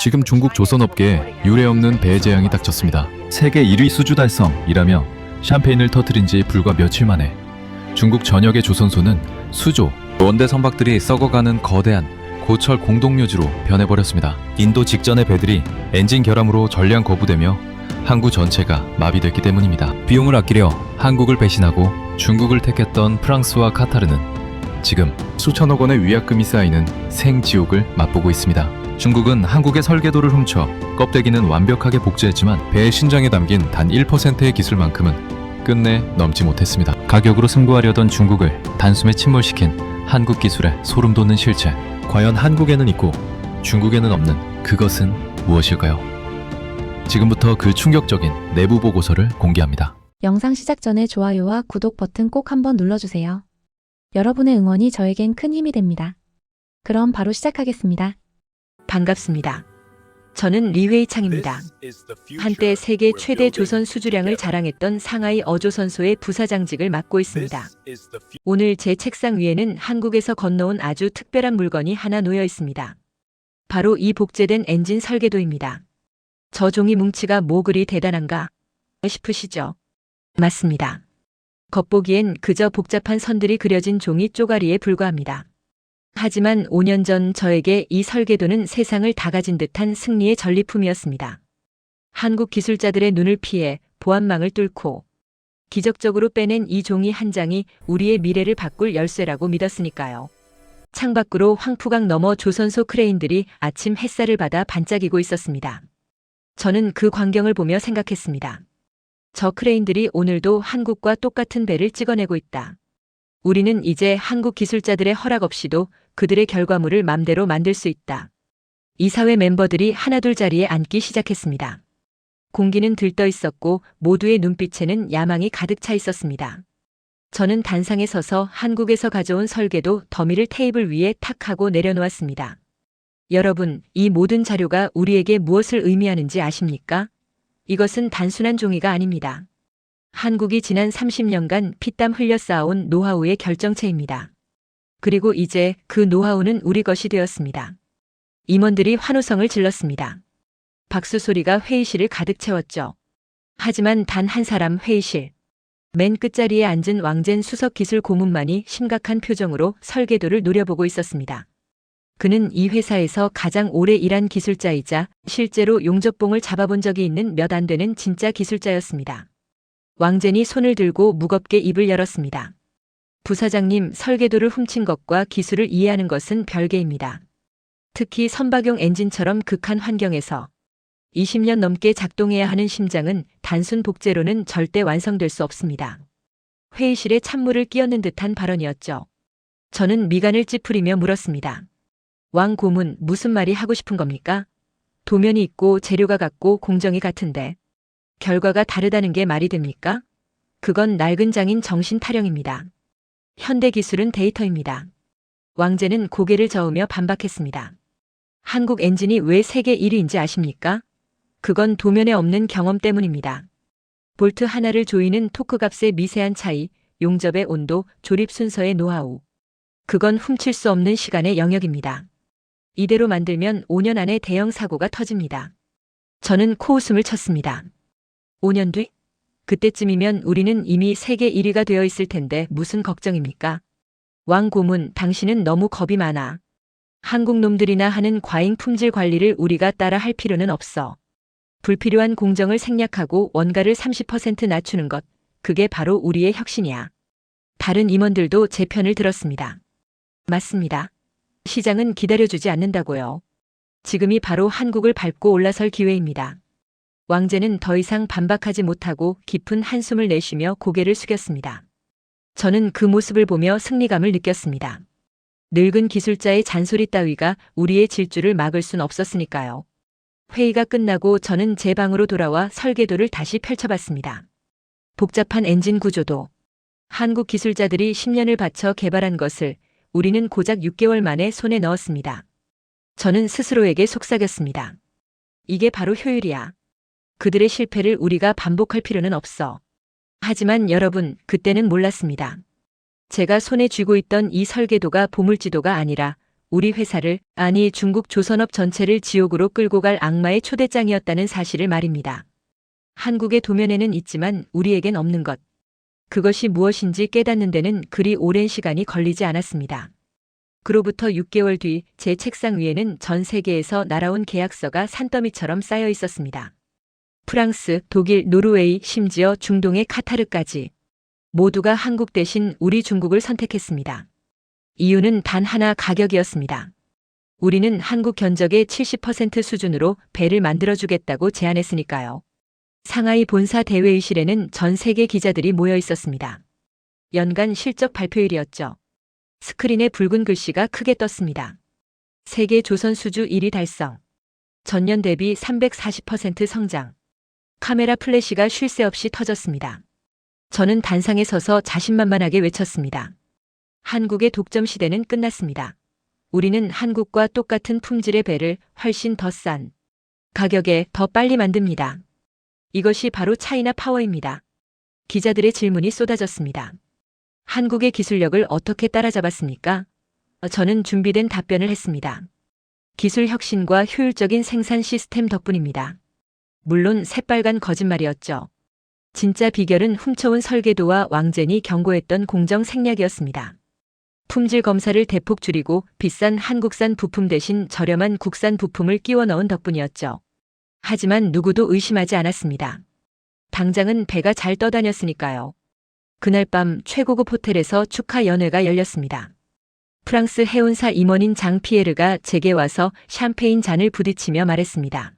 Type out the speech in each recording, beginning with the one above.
지금 중국 조선업계에 유례없는 배제양이 닥쳤습니다. 세계 1위 수주 달성이라며 샴페인을 터뜨린 지 불과 며칠 만에 중국 전역의 조선소는 수조, 원대 선박들이 썩어가는 거대한 고철 공동묘지로 변해버렸습니다. 인도 직전의 배들이 엔진 결함으로 전량 거부되며 항구 전체가 마비됐기 때문입니다. 비용을 아끼려 한국을 배신하고 중국을 택했던 프랑스와 카타르는 지금 수천억 원의 위약금이 쌓이는 생지옥을 맛보고 있습니다. 중국은 한국의 설계도를 훔쳐 껍데기는 완벽하게 복제했지만 배의 신장에 담긴 단 1%의 기술만큼은 끝내 넘지 못했습니다. 가격으로 승부하려던 중국을 단숨에 침몰시킨 한국 기술의 소름 돋는 실체. 과연 한국에는 있고 중국에는 없는 그것은 무엇일까요? 지금부터 그 충격적인 내부 보고서를 공개합니다. 영상 시작 전에 좋아요와 구독 버튼 꼭 한번 눌러주세요. 여러분의 응원이 저에겐 큰 힘이 됩니다. 그럼 바로 시작하겠습니다. 반갑습니다. 저는 리회이창입니다. 한때 세계 최대 조선 수주량을 자랑했던 상하이 어조선소의 부사장직을 맡고 있습니다. 오늘 제 책상 위에는 한국에서 건너온 아주 특별한 물건이 하나 놓여 있습니다. 바로 이 복제된 엔진 설계도입니다. 저 종이 뭉치가 뭐 그리 대단한가 싶으시죠? 맞습니다. 겉보기엔 그저 복잡한 선들이 그려진 종이 쪼가리에 불과합니다. 하지만 5년 전 저에게 이 설계도는 세상을 다 가진 듯한 승리의 전리품이었습니다. 한국 기술자들의 눈을 피해 보안망을 뚫고 기적적으로 빼낸 이 종이 한 장이 우리의 미래를 바꿀 열쇠라고 믿었으니까요. 창밖으로 황푸강 너머 조선소 크레인들이 아침 햇살을 받아 반짝이고 있었습니다. 저는 그 광경을 보며 생각했습니다. 저 크레인들이 오늘도 한국과 똑같은 배를 찍어내고 있다. 우리는 이제 한국 기술자들의 허락 없이도 그들의 결과물을 맘대로 만들 수 있다. 이사회 멤버들이 하나둘 자리에 앉기 시작했습니다. 공기는 들떠 있었고 모두의 눈빛에는 야망이 가득 차 있었습니다. 저는 단상에 서서 한국에서 가져온 설계도 더미를 테이블 위에 탁 하고 내려놓았습니다. 여러분, 이 모든 자료가 우리에게 무엇을 의미하는지 아십니까? 이것은 단순한 종이가 아닙니다. 한국이 지난 30년간 피땀 흘려 쌓아온 노하우의 결정체입니다. 그리고 이제 그 노하우는 우리 것이 되었습니다. 임원들이 환호성을 질렀습니다. 박수 소리가 회의실을 가득 채웠죠. 하지만 단 한 사람 회의실. 맨 끝자리에 앉은 왕젠 수석 기술 고문만이 심각한 표정으로 설계도를 노려보고 있었습니다. 그는 이 회사에서 가장 오래 일한 기술자이자 실제로 용접봉을 잡아본 적이 있는 몇 안 되는 진짜 기술자였습니다. 왕젠이 손을 들고 무겁게 입을 열었습니다. 부사장님, 설계도를 훔친 것과 기술을 이해하는 것은 별개입니다. 특히 선박용 엔진처럼 극한 환경에서 20년 넘게 작동해야 하는 심장은 단순 복제로는 절대 완성될 수 없습니다. 회의실에 찬물을 끼얹는 듯한 발언이었죠. 저는 미간을 찌푸리며 물었습니다. 왕 고문, 무슨 말이 하고 싶은 겁니까? 도면이 있고 재료가 같고 공정이 같은데 결과가 다르다는 게 말이 됩니까? 그건 낡은 장인 정신 타령입니다. 현대 기술은 데이터입니다. 왕제는 고개를 저으며 반박했습니다. 한국 엔진이 왜 세계 1위인지 아십니까? 그건 도면에 없는 경험 때문입니다. 볼트 하나를 조이는 토크 값의 미세한 차이, 용접의 온도, 조립 순서의 노하우. 그건 훔칠 수 없는 시간의 영역입니다. 이대로 만들면 5년 안에 대형 사고가 터집니다. 저는 코웃음을 쳤습니다. 5년 뒤? 그때쯤이면 우리는 이미 세계 1위가 되어 있을 텐데 무슨 걱정입니까? 왕 고문, 당신은 너무 겁이 많아. 한국 놈들이나 하는 과잉 품질 관리를 우리가 따라 할 필요는 없어. 불필요한 공정을 생략하고 원가를 30% 낮추는 것, 그게 바로 우리의 혁신이야. 다른 임원들도 제 편을 들었습니다. 맞습니다. 시장은 기다려주지 않는다고요. 지금이 바로 한국을 밟고 올라설 기회입니다. 왕제는 더 이상 반박하지 못하고 깊은 한숨을 내쉬며 고개를 숙였습니다. 저는 그 모습을 보며 승리감을 느꼈습니다. 늙은 기술자의 잔소리 따위가 우리의 질주를 막을 순 없었으니까요. 회의가 끝나고 저는 제 방으로 돌아와 설계도를 다시 펼쳐봤습니다. 복잡한 엔진 구조도 한국 기술자들이 10년을 바쳐 개발한 것을 우리는 고작 6개월 만에 손에 넣었습니다. 저는 스스로에게 속삭였습니다. 이게 바로 효율이야. 그들의 실패를 우리가 반복할 필요는 없어. 하지만 여러분, 그때는 몰랐습니다. 제가 손에 쥐고 있던 이 설계도가 보물지도가 아니라 우리 회사를, 아니 중국 조선업 전체를 지옥으로 끌고 갈 악마의 초대장이었다는 사실을 말입니다. 한국의 도면에는 있지만 우리에겐 없는 것. 그것이 무엇인지 깨닫는 데는 그리 오랜 시간이 걸리지 않았습니다. 그로부터 6개월 뒤 제 책상 위에는 전 세계에서 날아온 계약서가 산더미처럼 쌓여 있었습니다. 프랑스, 독일, 노르웨이, 심지어 중동의 카타르까지. 모두가 한국 대신 우리 중국을 선택했습니다. 이유는 단 하나, 가격이었습니다. 우리는 한국 견적의 70% 수준으로 배를 만들어주겠다고 제안했으니까요. 상하이 본사 대회의실에는 전 세계 기자들이 모여 있었습니다. 연간 실적 발표일이었죠. 스크린에 붉은 글씨가 크게 떴습니다. 세계 조선 수주 1위 달성. 전년 대비 340% 성장. 카메라 플래시가 쉴 새 없이 터졌습니다. 저는 단상에 서서 자신만만하게 외쳤습니다. 한국의 독점 시대는 끝났습니다. 우리는 한국과 똑같은 품질의 배를 훨씬 더 싼 가격에 더 빨리 만듭니다. 이것이 바로 차이나 파워입니다. 기자들의 질문이 쏟아졌습니다. 한국의 기술력을 어떻게 따라잡았습니까? 저는 준비된 답변을 했습니다. 기술 혁신과 효율적인 생산 시스템 덕분입니다. 물론 새빨간 거짓말이었죠. 진짜 비결은 훔쳐온 설계도와 왕젠이 경고했던 공정 생략이었습니다. 품질 검사를 대폭 줄이고 비싼 한국산 부품 대신 저렴한 국산 부품을 끼워 넣은 덕분이었죠. 하지만 누구도 의심하지 않았습니다. 당장은 배가 잘 떠다녔으니까요. 그날 밤 최고급 호텔에서 축하 연회가 열렸습니다. 프랑스 해운사 임원인 장 피에르가 제게 와서 샴페인 잔을 부딪히며 말했습니다.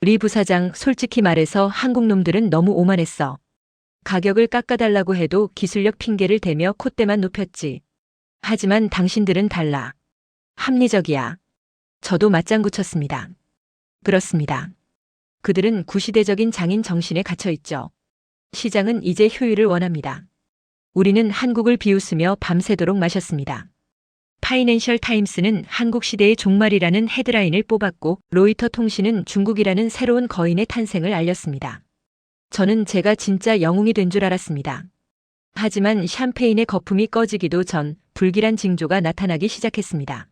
리 부사장, 솔직히 말해서 한국 놈들은 너무 오만했어. 가격을 깎아달라고 해도 기술력 핑계를 대며 콧대만 높였지. 하지만 당신들은 달라. 합리적이야. 저도 맞장구 쳤습니다. 그렇습니다. 그들은 구시대적인 장인 정신에 갇혀있죠. 시장은 이제 효율을 원합니다. 우리는 한국을 비웃으며 밤새도록 마셨습니다. 파이낸셜 타임스는 한국 시대의 종말이라는 헤드라인을 뽑았고 로이터 통신은 중국이라는 새로운 거인의 탄생을 알렸습니다. 저는 제가 진짜 영웅이 된 줄 알았습니다. 하지만 샴페인의 거품이 꺼지기도 전 불길한 징조가 나타나기 시작했습니다.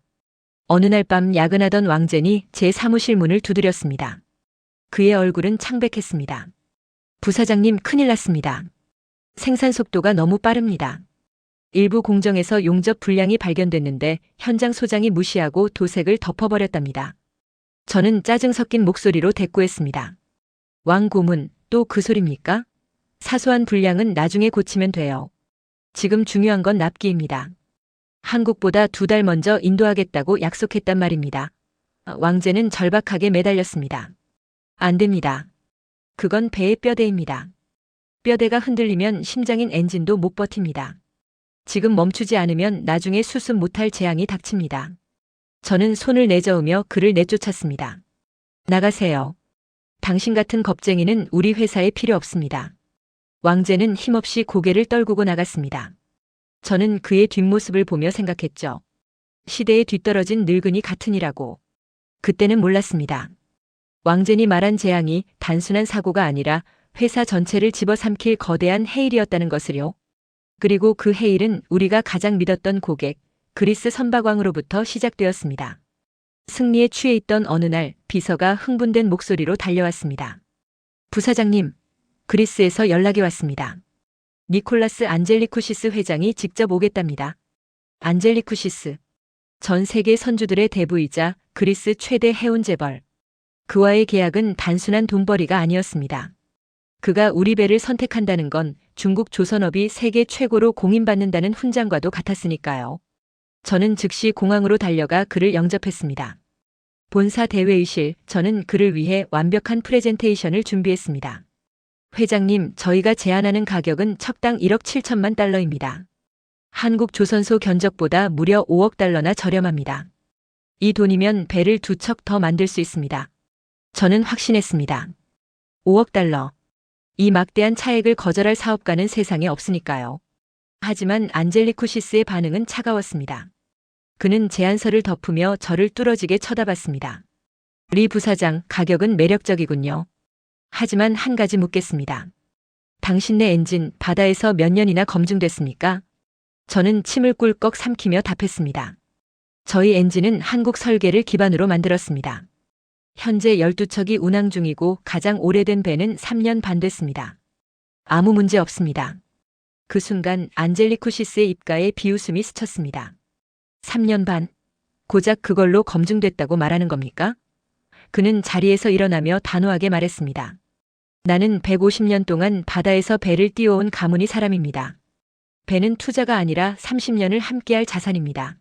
어느 날 밤 야근하던 왕젠이 제 사무실 문을 두드렸습니다. 그의 얼굴은 창백했습니다. 부사장님, 큰일 났습니다. 생산 속도가 너무 빠릅니다. 일부 공정에서 용접 불량이 발견됐는데 현장 소장이 무시하고 도색을 덮어버렸답니다. 저는 짜증 섞인 목소리로 대꾸했습니다. 왕 고문, 또 그 소리입니까? 사소한 불량은 나중에 고치면 돼요. 지금 중요한 건 납기입니다. 한국보다 2달 먼저 인도하겠다고 약속했단 말입니다. 왕제는 절박하게 매달렸습니다. 안 됩니다. 그건 배의 뼈대입니다. 뼈대가 흔들리면 심장인 엔진도 못 버팁니다. 지금 멈추지 않으면 나중에 수습 못할 재앙이 닥칩니다. 저는 손을 내저으며 그를 내쫓았습니다. 나가세요. 당신 같은 겁쟁이는 우리 회사에 필요 없습니다. 왕제는 힘없이 고개를 떨구고 나갔습니다. 저는 그의 뒷모습을 보며 생각했죠. 시대에 뒤떨어진 늙은이 같으니라고. 그때는 몰랐습니다. 왕젠이 말한 재앙이 단순한 사고가 아니라 회사 전체를 집어삼킬 거대한 해일이었다는 것을요. 그리고 그 해일은 우리가 가장 믿었던 고객, 그리스 선박왕으로부터 시작되었습니다. 승리에 취해 있던 어느 날 비서가 흥분된 목소리로 달려왔습니다. 부사장님, 그리스에서 연락이 왔습니다. 니콜라스 안젤리쿠시스 회장이 직접 오겠답니다. 안젤리쿠시스, 전 세계 선주들의 대부이자 그리스 최대 해운 재벌. 그와의 계약은 단순한 돈벌이가 아니었습니다. 그가 우리 배를 선택한다는 건 중국 조선업이 세계 최고로 공인받는다는 훈장과도 같았으니까요. 저는 즉시 공항으로 달려가 그를 영접했습니다. 본사 대회의실, 저는 그를 위해 완벽한 프레젠테이션을 준비했습니다. 회장님, 저희가 제안하는 가격은 척당 1억 7천만 달러입니다. 한국 조선소 견적보다 무려 5억 달러나 저렴합니다. 이 돈이면 배를 2척 더 만들 수 있습니다. 저는 확신했습니다. 5억 달러. 이 막대한 차액을 거절할 사업가는 세상에 없으니까요. 하지만 안젤리쿠시스의 반응은 차가웠습니다. 그는 제안서를 덮으며 저를 뚫어지게 쳐다봤습니다. 리 부사장, 가격은 매력적이군요. 하지만 한 가지 묻겠습니다. 당신네 엔진 바다에서 몇 년이나 검증됐습니까? 저는 침을 꿀꺽 삼키며 답했습니다. 저희 엔진은 한국 설계를 기반으로 만들었습니다. 현재 12척이 운항 중이고 가장 오래된 배는 3년 반 됐습니다. 아무 문제 없습니다. 그 순간 안젤리쿠시스의 입가에 비웃음이 스쳤습니다. 3년 반? 고작 그걸로 검증됐다고 말하는 겁니까? 그는 자리에서 일어나며 단호하게 말했습니다. 나는 150년 동안 바다에서 배를 띄워온 가문이 사람입니다. 배는 투자가 아니라 30년을 함께할 자산입니다.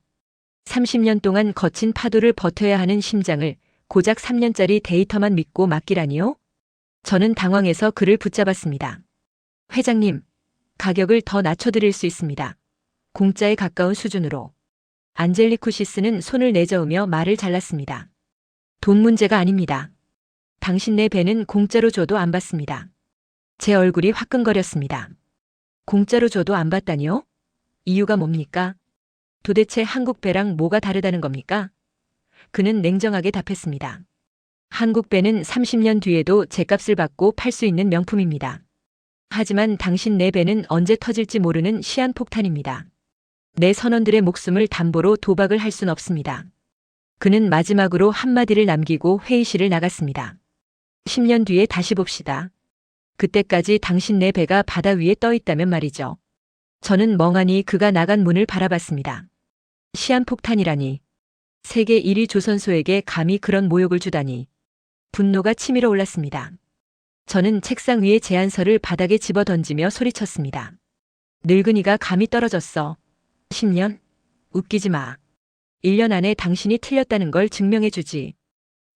30년 동안 거친 파도를 버텨야 하는 심장을 고작 3년짜리 데이터만 믿고 맡기라니요? 저는 당황해서 그를 붙잡았습니다. 회장님, 가격을 더 낮춰드릴 수 있습니다. 공짜에 가까운 수준으로. 안젤리쿠시스는 손을 내저으며 말을 잘랐습니다. 돈 문제가 아닙니다. 당신네 배는 공짜로 줘도 안 받습니다. 제 얼굴이 화끈거렸습니다. 공짜로 줘도 안 받다니요? 이유가 뭡니까? 도대체 한국 배랑 뭐가 다르다는 겁니까? 그는 냉정하게 답했습니다. 한국 배는 30년 뒤에도 제값을 받고 팔 수 있는 명품입니다. 하지만 당신 내 배는 언제 터질지 모르는 시한폭탄입니다. 내 선원들의 목숨을 담보로 도박을 할 순 없습니다. 그는 마지막으로 한마디를 남기고 회의실을 나갔습니다. 10년 뒤에 다시 봅시다. 그때까지 당신 내 배가 바다 위에 떠 있다면 말이죠. 저는 멍하니 그가 나간 문을 바라봤습니다. 시한폭탄이라니. 세계 1위 조선소에게 감히 그런 모욕을 주다니. 분노가 치밀어 올랐습니다. 저는 책상 위에 제안서를 바닥에 집어던지며 소리쳤습니다. 늙은이가 감히 떨어졌어. 10년? 웃기지 마. 1년 안에 당신이 틀렸다는 걸 증명해주지.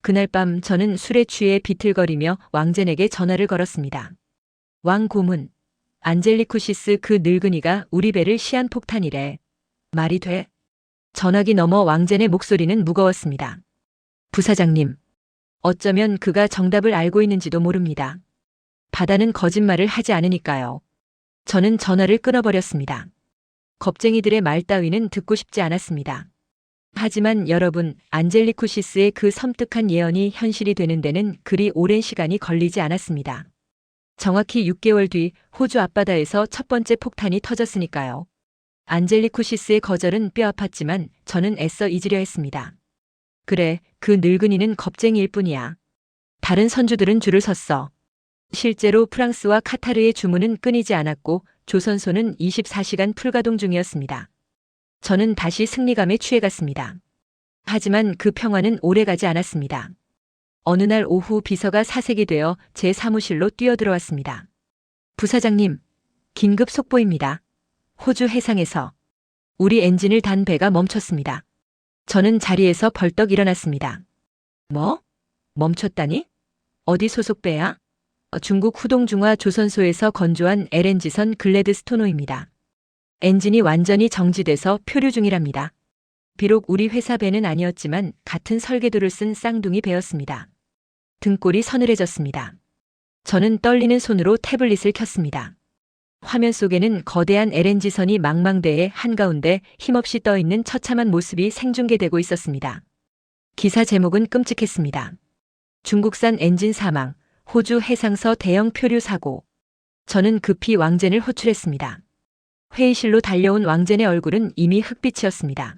그날 밤 저는 술에 취해 비틀거리며 왕젠에게 전화를 걸었습니다. 왕 고문, 안젤리쿠시스 그 늙은이가 우리 배를 시한폭탄이래. 말이 돼? 전화기 너머 왕젠의 목소리는 무거웠습니다. 부사장님, 어쩌면 그가 정답을 알고 있는지도 모릅니다. 바다는 거짓말을 하지 않으니까요. 저는 전화를 끊어버렸습니다. 겁쟁이들의 말 따위는 듣고 싶지 않았습니다. 하지만 여러분, 안젤리쿠시스의 그 섬뜩한 예언이 현실이 되는 데는 그리 오랜 시간이 걸리지 않았습니다. 정확히 6개월 뒤 호주 앞바다에서 첫 번째 폭탄이 터졌으니까요. 안젤리쿠시스의 거절은 뼈 아팠지만 저는 애써 잊으려 했습니다. 그래, 그 늙은이는 겁쟁이일 뿐이야. 다른 선주들은 줄을 섰어. 실제로 프랑스와 카타르의 주문은 끊이지 않았고 조선소는 24시간 풀가동 중이었습니다. 저는 다시 승리감에 취해갔습니다. 하지만 그 평화는 오래가지 않았습니다. 어느 날 오후 비서가 사색이 되어 제 사무실로 뛰어들어왔습니다. 부사장님, 긴급 속보입니다. 호주 해상에서 우리 엔진을 단 배가 멈췄습니다. 저는 자리에서 벌떡 일어났습니다. 뭐? 멈췄다니? 어디 소속 배야? 중국 후동중화 조선소에서 건조한 LNG선 글래드스토노입니다. 엔진이 완전히 정지돼서 표류 중이랍니다. 비록 우리 회사 배는 아니었지만 같은 설계도를 쓴 쌍둥이 배였습니다. 등골이 서늘해졌습니다. 저는 떨리는 손으로 태블릿을 켰습니다. 화면 속에는 거대한 LNG선이 망망대해 한가운데 힘없이 떠있는 처참한 모습이 생중계되고 있었습니다. 기사 제목은 끔찍했습니다. 중국산 엔진 사망, 호주 해상서 대형 표류 사고. 저는 급히 왕젠을 호출했습니다. 회의실로 달려온 왕젠의 얼굴은 이미 흑빛이었습니다.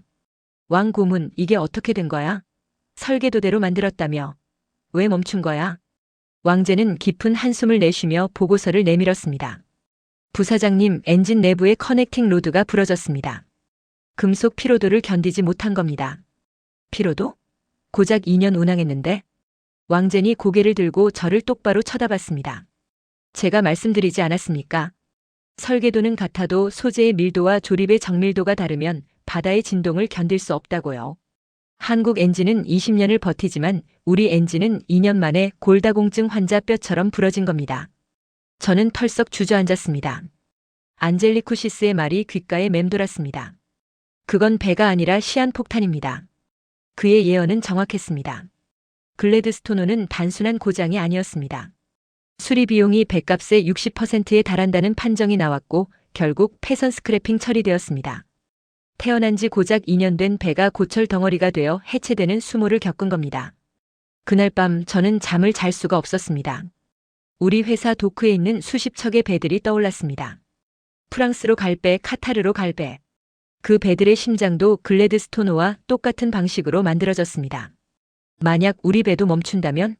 왕 고문, 이게 어떻게 된 거야? 설계도대로 만들었다며. 왜 멈춘 거야? 왕젠은 깊은 한숨을 내쉬며 보고서를 내밀었습니다. 부사장님, 엔진 내부의 커넥팅 로드가 부러졌습니다. 금속 피로도를 견디지 못한 겁니다. 피로도? 고작 2년 운항했는데? 왕젠이 고개를 들고 저를 똑바로 쳐다봤습니다. 제가 말씀드리지 않았습니까? 설계도는 같아도 소재의 밀도와 조립의 정밀도가 다르면 바다의 진동을 견딜 수 없다고요. 한국 엔진은 20년을 버티지만 우리 엔진은 2년 만에 골다공증 환자 뼈처럼 부러진 겁니다. 저는 털썩 주저앉았습니다. 안젤리쿠시스의 말이 귓가에 맴돌았습니다. 그건 배가 아니라 시한폭탄입니다. 그의 예언은 정확했습니다. 글래드스토노는 단순한 고장이 아니었습니다. 수리 비용이 배값의 60%에 달한다는 판정이 나왔고 결국 폐선 스크래핑 처리되었습니다. 태어난 지 고작 2년 된 배가 고철 덩어리가 되어 해체되는 수모를 겪은 겁니다. 그날 밤 저는 잠을 잘 수가 없었습니다. 우리 회사 도크에 있는 수십 척의 배들이 떠올랐습니다. 프랑스로 갈 배, 카타르로 갈 배. 그 배들의 심장도 글래드스토너와 똑같은 방식으로 만들어졌습니다. 만약 우리 배도 멈춘다면?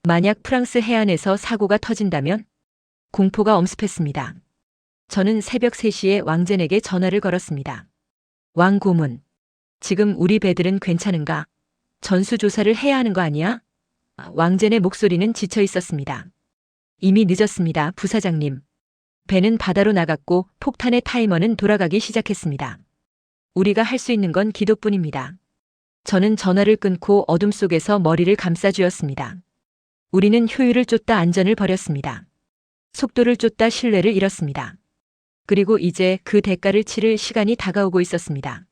만약 프랑스 해안에서 사고가 터진다면? 공포가 엄습했습니다. 저는 새벽 3시에 왕젠에게 전화를 걸었습니다. 왕 고문, 지금 우리 배들은 괜찮은가? 전수조사를 해야 하는 거 아니야? 왕젠의 목소리는 지쳐 있었습니다. 이미 늦었습니다, 부사장님. 배는 바다로 나갔고 폭탄의 타이머는 돌아가기 시작했습니다. 우리가 할 수 있는 건 기도뿐입니다. 저는 전화를 끊고 어둠 속에서 머리를 감싸쥐었습니다. 우리는 효율을 쫓다 안전을 버렸습니다. 속도를 쫓다 신뢰를 잃었습니다. 그리고 이제 그 대가를 치를 시간이 다가오고 있었습니다.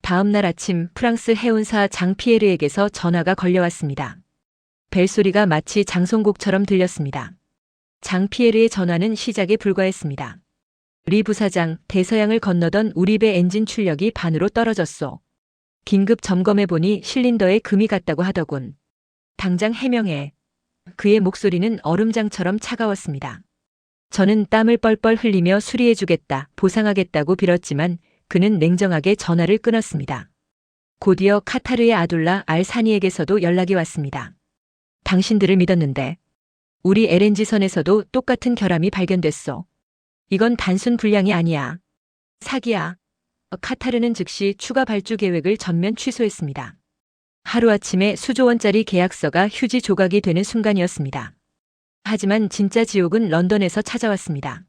다음 날 아침 프랑스 해운사 장피에르에게서 전화가 걸려왔습니다. 벨소리가 마치 장송곡처럼 들렸습니다. 장피에르의 전화는 시작에 불과했습니다. 리 부사장, 대서양을 건너던 우리 배 엔진 출력이 반으로 떨어졌소. 긴급 점검해보니 실린더에 금이 갔다고 하더군. 당장 해명해. 그의 목소리는 얼음장처럼 차가웠습니다. 저는 땀을 뻘뻘 흘리며 수리해주겠다, 보상하겠다고 빌었지만 그는 냉정하게 전화를 끊었습니다. 곧이어 카타르의 아둘라 알 사니에게서도 연락이 왔습니다. 당신들을 믿었는데 우리 LNG선에서도 똑같은 결함이 발견됐소. 이건 단순 불량이 아니야. 사기야. 카타르는 즉시 추가 발주 계획을 전면 취소했습니다. 하루아침에 수조원짜리 계약서가 휴지 조각이 되는 순간이었습니다. 하지만 진짜 지옥은 런던에서 찾아왔습니다.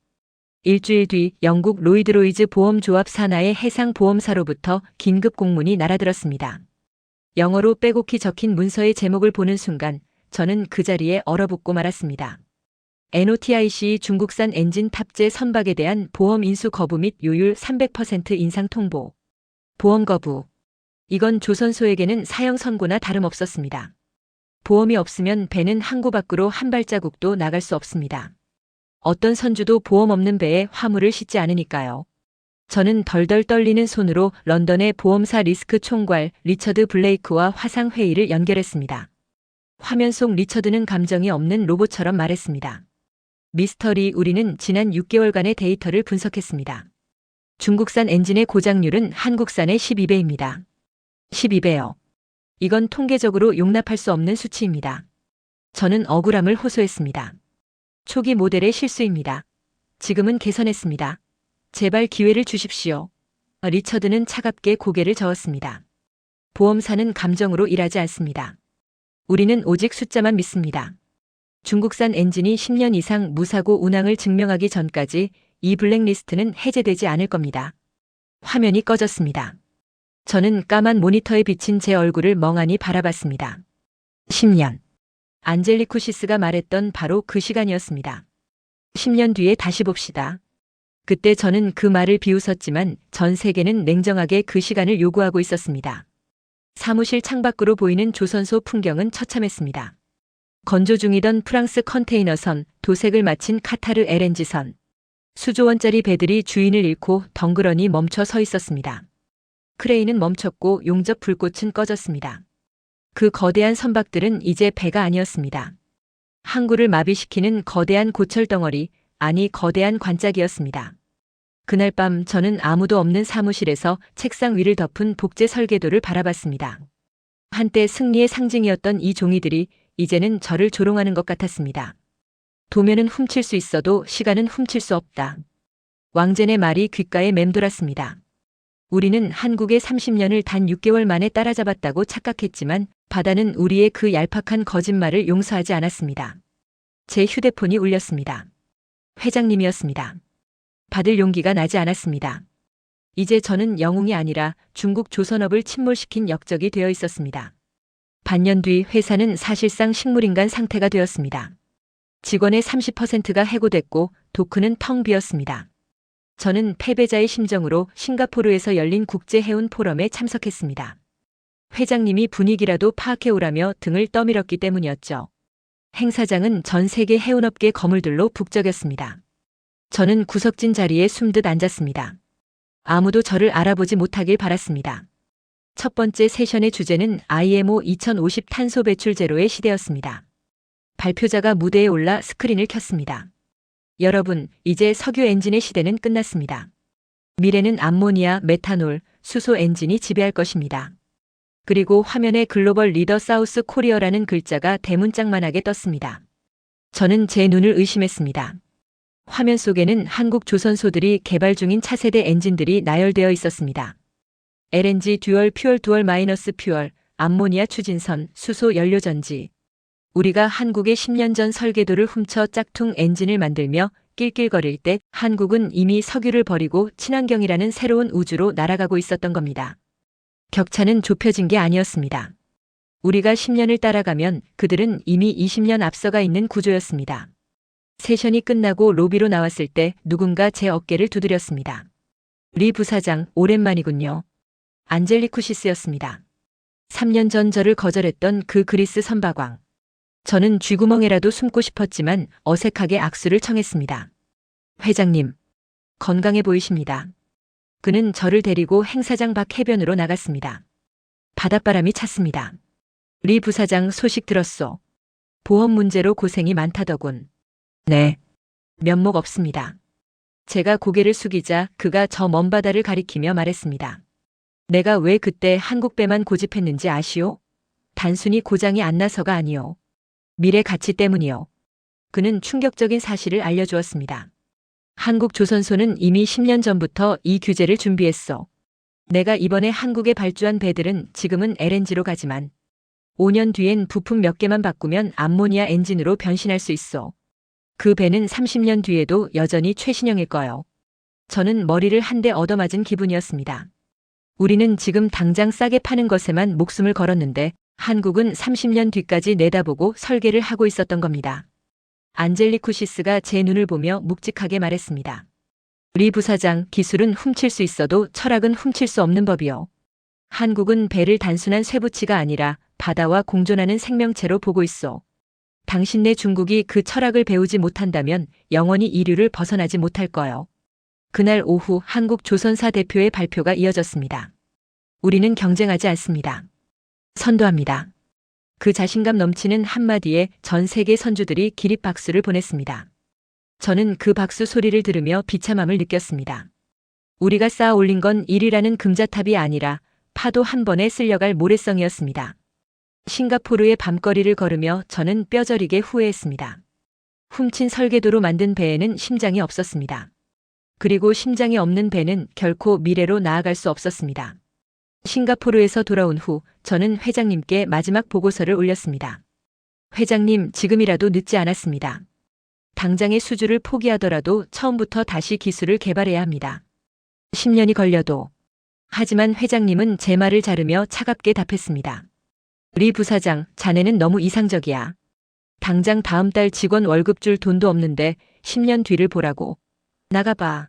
일주일 뒤 영국 로이드로이즈 보험조합 산하의 해상보험사로부터 긴급 공문이 날아들었습니다. 영어로 빼곡히 적힌 문서의 제목을 보는 순간 저는 그 자리에 얼어붙고 말았습니다. NOTIC 중국산 엔진 탑재 선박에 대한 보험 인수 거부 및 요율 300% 인상 통보. 보험 거부. 이건 조선소에게는 사형 선고나 다름없었습니다. 보험이 없으면 배는 항구 밖으로 한 발자국도 나갈 수 없습니다. 어떤 선주도 보험 없는 배에 화물을 싣지 않으니까요. 저는 덜덜 떨리는 손으로 런던의 보험사 리스크 총괄 리처드 블레이크와 화상회의를 연결했습니다. 화면 속 리처드는 감정이 없는 로봇처럼 말했습니다. 미스터 리, 우리는 지난 6개월간의 데이터를 분석했습니다. 중국산 엔진의 고장률은 한국산의 12배입니다. 12배요. 이건 통계적으로 용납할 수 없는 수치입니다. 저는 억울함을 호소했습니다. 초기 모델의 실수입니다. 지금은 개선했습니다. 제발 기회를 주십시오. 리처드는 차갑게 고개를 저었습니다. 보험사는 감정으로 일하지 않습니다. 우리는 오직 숫자만 믿습니다. 중국산 엔진이 10년 이상 무사고 운항을 증명하기 전까지 이 블랙리스트는 해제되지 않을 겁니다. 화면이 꺼졌습니다. 저는 까만 모니터에 비친 제 얼굴을 멍하니 바라봤습니다. 10년. 안젤리쿠시스가 말했던 바로 그 시간이었습니다. 10년 뒤에 다시 봅시다. 그때 저는 그 말을 비웃었지만 전 세계는 냉정하게 그 시간을 요구하고 있었습니다. 사무실 창밖으로 보이는 조선소 풍경은 처참했습니다. 건조 중이던 프랑스 컨테이너선, 도색을 마친 카타르 LNG선. 수조원짜리 배들이 주인을 잃고 덩그러니 멈춰 서 있었습니다. 크레인은 멈췄고 용접 불꽃은 꺼졌습니다. 그 거대한 선박들은 이제 배가 아니었습니다. 항구를 마비시키는 거대한 고철 덩어리, 아니 거대한 관짝이었습니다. 그날 밤 저는 아무도 없는 사무실에서 책상 위를 덮은 복제 설계도를 바라봤습니다. 한때 승리의 상징이었던 이 종이들이 이제는 저를 조롱하는 것 같았습니다. 도면은 훔칠 수 있어도 시간은 훔칠 수 없다. 왕젠의 말이 귓가에 맴돌았습니다. 우리는 한국의 30년을 단 6개월 만에 따라잡았다고 착각했지만 바다는 우리의 그 얄팍한 거짓말을 용서하지 않았습니다. 제 휴대폰이 울렸습니다. 회장님이었습니다. 받을 용기가 나지 않았습니다. 이제 저는 영웅이 아니라 중국 조선업을 침몰시킨 역적이 되어 있었습니다. 반년 뒤 회사는 사실상 식물인간 상태가 되었습니다. 직원의 30%가 해고됐고 도크는 텅 비었습니다. 저는 패배자의 심정으로 싱가포르에서 열린 국제해운 포럼에 참석했습니다. 회장님이 분위기라도 파악해오라며 등을 떠밀었기 때문이었죠. 행사장은 전 세계 해운업계 거물들로 북적였습니다. 저는 구석진 자리에 숨듯 앉았습니다. 아무도 저를 알아보지 못하길 바랐습니다. 첫 번째 세션의 주제는 IMO 2050 탄소 배출 제로의 시대였습니다. 발표자가 무대에 올라 스크린을 켰습니다. 여러분, 이제 석유 엔진의 시대는 끝났습니다. 미래는 암모니아, 메탄올, 수소 엔진이 지배할 것입니다. 그리고 화면에 글로벌 리더 사우스 코리어라는 글자가 대문짝만하게 떴습니다. 저는 제 눈을 의심했습니다. 화면 속에는 한국 조선소들이 개발 중인 차세대 엔진들이 나열되어 있었습니다. LNG 듀얼 퓨얼 두얼 마이너스 퓨얼, 암모니아 추진선, 수소 연료전지. 우리가 한국의 10년 전 설계도를 훔쳐 짝퉁 엔진을 만들며 낄낄거릴 때 한국은 이미 석유를 버리고 친환경이라는 새로운 우주로 날아가고 있었던 겁니다. 격차는 좁혀진 게 아니었습니다. 우리가 10년을 따라가면 그들은 이미 20년 앞서가 있는 구조였습니다. 세션이 끝나고 로비로 나왔을 때 누군가 제 어깨를 두드렸습니다. 리 부사장, 오랜만이군요. 안젤리쿠시스였습니다. 3년 전 저를 거절했던 그 그리스 선박왕. 저는 쥐구멍에라도 숨고 싶었지만 어색하게 악수를 청했습니다. 회장님, 건강해 보이십니다. 그는 저를 데리고 행사장 밖 해변으로 나갔습니다. 바닷바람이 찼습니다. 리 부사장 소식 들었소. 보험 문제로 고생이 많다더군. 네. 면목 없습니다. 제가 고개를 숙이자 그가 저 먼 바다를 가리키며 말했습니다. 내가 왜 그때 한국배만 고집했는지 아시오? 단순히 고장이 안 나서가 아니오. 미래 가치 때문이요. 그는 충격적인 사실을 알려주었습니다. 한국 조선소는 이미 10년 전부터 이 규제를 준비했어. 내가 이번에 한국에 발주한 배들은 지금은 LNG로 가지만 5년 뒤엔 부품 몇 개만 바꾸면 암모니아 엔진으로 변신할 수 있어. 그 배는 30년 뒤에도 여전히 최신형일 거요. 저는 머리를 한 대 얻어맞은 기분이었습니다. 우리는 지금 당장 싸게 파는 것에만 목숨을 걸었는데 한국은 30년 뒤까지 내다보고 설계를 하고 있었던 겁니다. 안젤리쿠시스가 제 눈을 보며 묵직하게 말했습니다. 리 부사장, 기술은 훔칠 수 있어도 철학은 훔칠 수 없는 법이요. 한국은 배를 단순한 쇠붙이가 아니라 바다와 공존하는 생명체로 보고 있어. 당신네 중국이 그 철학을 배우지 못한다면 영원히 이류를 벗어나지 못할 거요. 그날 오후 한국 조선사 대표의 발표가 이어졌습니다. 우리는 경쟁하지 않습니다. 선도합니다. 그 자신감 넘치는 한마디에 전 세계 선주들이 기립박수를 보냈습니다. 저는 그 박수 소리를 들으며 비참함을 느꼈습니다. 우리가 쌓아 올린 건 일이라는 금자탑이 아니라 파도 한 번에 쓸려갈 모래성이었습니다. 싱가포르의 밤거리를 걸으며 저는 뼈저리게 후회했습니다. 훔친 설계도로 만든 배에는 심장이 없었습니다. 그리고 심장이 없는 배는 결코 미래로 나아갈 수 없었습니다. 싱가포르에서 돌아온 후 저는 회장님께 마지막 보고서를 올렸습니다. 회장님, 지금이라도 늦지 않았습니다. 당장의 수주를 포기하더라도 처음부터 다시 기술을 개발해야 합니다. 10년이 걸려도. 하지만 회장님은 제 말을 자르며 차갑게 답했습니다. 리 부사장, 자네는 너무 이상적이야. 당장 다음 달 직원 월급 줄 돈도 없는데 10년 뒤를 보라고. 나가봐.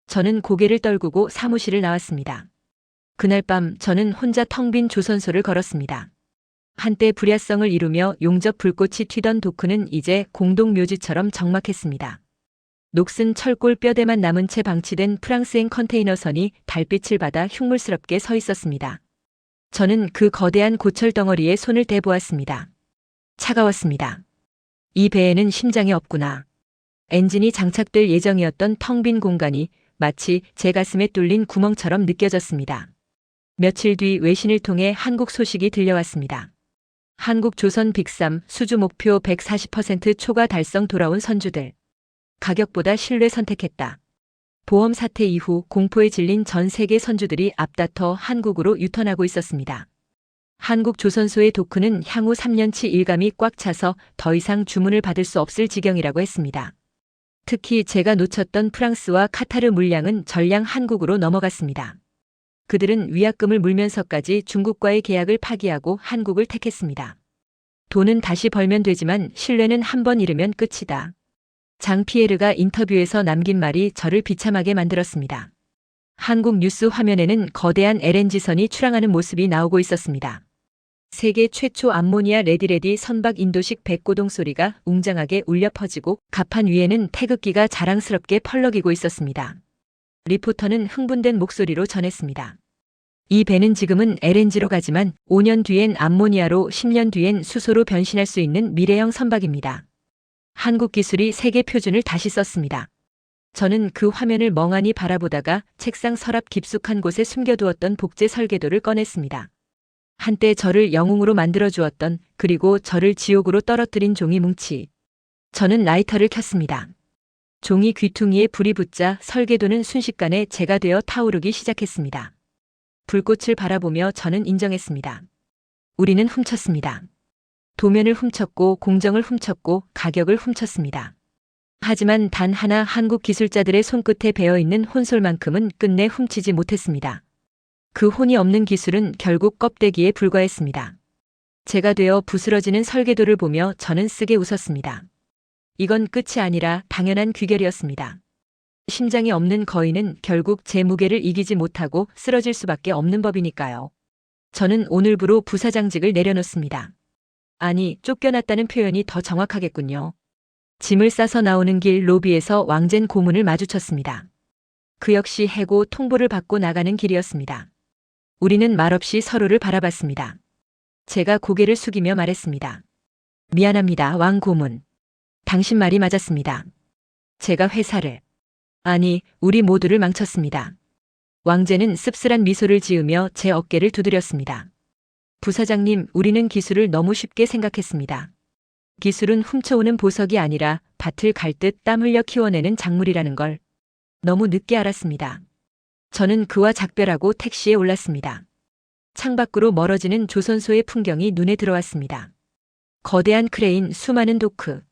저는 고개를 떨구고 사무실을 나왔습니다. 그날 밤 저는 혼자 텅 빈 조선소를 걸었습니다. 한때 불야성을 이루며 용접 불꽃이 튀던 도크는 이제 공동묘지처럼 적막했습니다. 녹슨 철골 뼈대만 남은 채 방치된 프랑스행 컨테이너선이 달빛을 받아 흉물스럽게 서 있었습니다. 저는 그 거대한 고철 덩어리에 손을 대보았습니다. 차가웠습니다. 이 배에는 심장이 없구나. 엔진이 장착될 예정이었던 텅 빈 공간이 마치 제 가슴에 뚫린 구멍처럼 느껴졌습니다. 며칠 뒤 외신을 통해 한국 소식이 들려왔습니다. 한국 조선 빅3 수주 목표 140% 초과 달성 돌아온 선주들. 가격보다 신뢰 선택했다. 보험 사태 이후 공포에 질린 전 세계 선주들이 앞다퉈 한국으로 유턴하고 있었습니다. 한국 조선소의 도크는 향후 3년치 일감이 꽉 차서 더 이상 주문을 받을 수 없을 지경이라고 했습니다. 특히 제가 놓쳤던 프랑스와 카타르 물량은 전량 한국으로 넘어갔습니다. 그들은 위약금을 물면서까지 중국과의 계약을 파기하고 한국을 택했습니다. 돈은 다시 벌면 되지만 신뢰는 한 번 잃으면 끝이다. 장 피에르가 인터뷰에서 남긴 말이 저를 비참하게 만들었습니다. 한국 뉴스 화면에는 거대한 LNG선이 출항하는 모습이 나오고 있었습니다. 세계 최초 암모니아 레디레디 선박 인도식 백고동 소리가 웅장하게 울려 퍼지고 갑판 위에는 태극기가 자랑스럽게 펄럭이고 있었습니다. 리포터는 흥분된 목소리로 전했습니다. 이 배는 지금은 LNG로 가지만 5년 뒤엔 암모니아로 10년 뒤엔 수소로 변신할 수 있는 미래형 선박입니다. 한국 기술이 세계 표준을 다시 썼습니다. 저는 그 화면을 멍하니 바라보다가 책상 서랍 깊숙한 곳에 숨겨두었던 복제 설계도를 꺼냈습니다. 한때 저를 영웅으로 만들어 주었던, 그리고 저를 지옥으로 떨어뜨린 종이 뭉치. 저는 라이터를 켰습니다. 종이 귀퉁이에 불이 붙자 설계도는 순식간에 제가 되어 타오르기 시작했습니다. 불꽃을 바라보며 저는 인정했습니다. 우리는 훔쳤습니다. 도면을 훔쳤고 공정을 훔쳤고 가격을 훔쳤습니다. 하지만 단 하나 한국 기술자들의 손끝에 배어있는 혼솔만큼은 끝내 훔치지 못했습니다. 그 혼이 없는 기술은 결국 껍데기에 불과했습니다. 제가 되어 부스러지는 설계도를 보며 저는 쓰게 웃었습니다. 이건 끝이 아니라 당연한 귀결이었습니다. 심장이 없는 거인은 결국 제 무게를 이기지 못하고 쓰러질 수밖에 없는 법이니까요. 저는 오늘부로 부사장직을 내려놓습니다. 아니, 쫓겨났다는 표현이 더 정확하겠군요. 짐을 싸서 나오는 길 로비에서 왕젠 고문을 마주쳤습니다. 그 역시 해고 통보를 받고 나가는 길이었습니다. 우리는 말없이 서로를 바라봤습니다. 제가 고개를 숙이며 말했습니다. 미안합니다, 왕 고문. 당신 말이 맞았습니다. 제가 회사를, 아니, 우리 모두를 망쳤습니다. 왕젠은 씁쓸한 미소를 지으며 제 어깨를 두드렸습니다. 부사장님, 우리는 기술을 너무 쉽게 생각했습니다. 기술은 훔쳐오는 보석이 아니라 밭을 갈 듯 땀 흘려 키워내는 작물이라는 걸 너무 늦게 알았습니다. 저는 그와 작별하고 택시에 올랐습니다. 창밖으로 멀어지는 조선소의 풍경이 눈에 들어왔습니다. 거대한 크레인, 수많은 도크.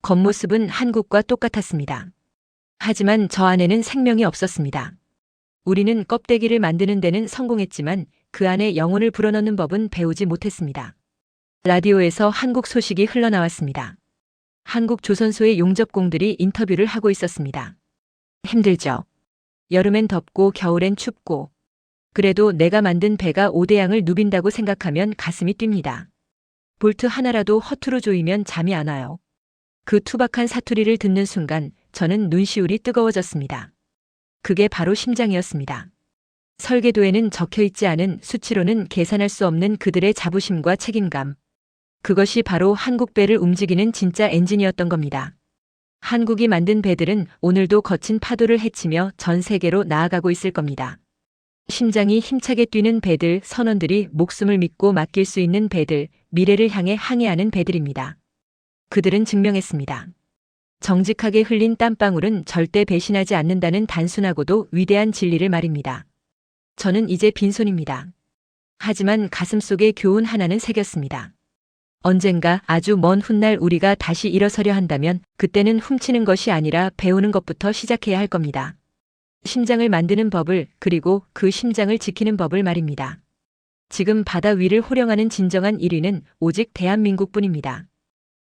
겉모습은 한국과 똑같았습니다. 하지만 저 안에는 생명이 없었습니다. 우리는 껍데기를 만드는 데는 성공했지만 그 안에 영혼을 불어넣는 법은 배우지 못했습니다. 라디오에서 한국 소식이 흘러나왔습니다. 한국 조선소의 용접공들이 인터뷰를 하고 있었습니다. 힘들죠. 여름엔 덥고 겨울엔 춥고. 그래도 내가 만든 배가 오대양을 누빈다고 생각하면 가슴이 뜁니다. 볼트 하나라도 허투루 조이면 잠이 안 와요. 그 투박한 사투리를 듣는 순간 저는 눈시울이 뜨거워졌습니다. 그게 바로 심장이었습니다. 설계도에는 적혀있지 않은 수치로는 계산할 수 없는 그들의 자부심과 책임감. 그것이 바로 한국 배를 움직이는 진짜 엔진이었던 겁니다. 한국이 만든 배들은 오늘도 거친 파도를 헤치며 전 세계로 나아가고 있을 겁니다. 심장이 힘차게 뛰는 배들, 선원들이 목숨을 믿고 맡길 수 있는 배들, 미래를 향해 항해하는 배들입니다. 그들은 증명했습니다. 정직하게 흘린 땀방울은 절대 배신하지 않는다는 단순하고도 위대한 진리를 말입니다. 저는 이제 빈손입니다. 하지만 가슴속에 교훈 하나는 새겼습니다. 언젠가 아주 먼 훗날 우리가 다시 일어서려 한다면 그때는 훔치는 것이 아니라 배우는 것부터 시작해야 할 겁니다. 심장을 만드는 법을, 그리고 그 심장을 지키는 법을 말입니다. 지금 바다 위를 호령하는 진정한 1위는 오직 대한민국뿐입니다.